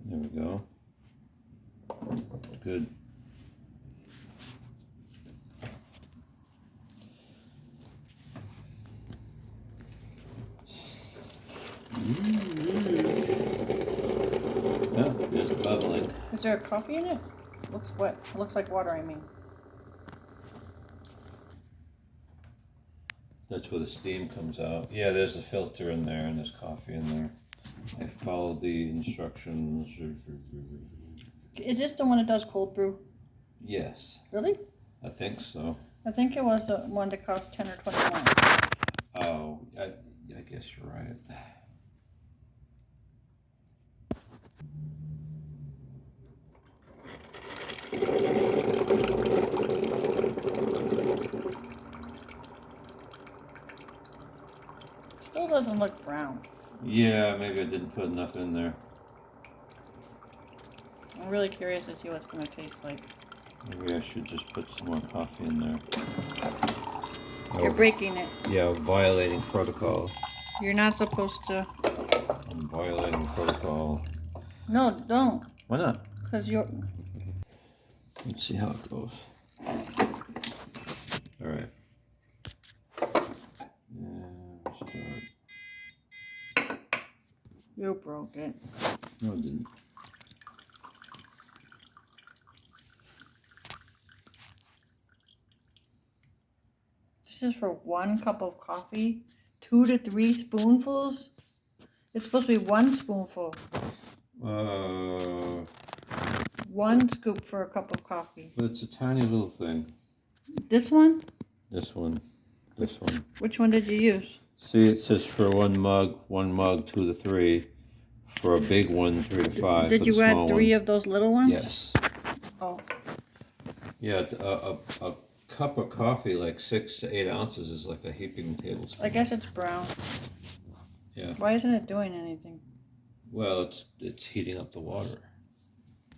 There we go. Good. Oh, there's the bubbling. Is there a coffee in it? Looks wet. Looks like water, I mean. That's where the steam comes out. Yeah, there's a filter in there and there's coffee in there. I followed the instructions. Is this the one that does cold brew? Yes. Really? I think so. I think it was the one that cost 10 or 21. Oh, I guess you're right. Still doesn't look brown. Yeah, maybe I didn't put enough in there. I'm really curious to see what it's going to taste like. Maybe I should just put some more coffee in there. You're breaking it. Yeah, violating protocol. You're not supposed to. I'm violating protocol. No, don't. Why not? Because you're. Let's see how it goes. All right. And start. You broke it. No, I didn't. This is for 1 cup of coffee, 2 to 3 spoonfuls. It's supposed to be 1 spoonful. 1 scoop for a cup of coffee. But it's a tiny little thing. This one? This one. This one. Which one did you use? See, it says for 1 mug, 2 to 3. For a big one, 3 to 5. Did you add 3 of those little ones? Yes. Oh. Yeah, a cup of coffee, like 6 to 8 ounces, is like a heaping tablespoon. I guess it's brown. Yeah. Why isn't it doing anything? Well, it's heating up the water.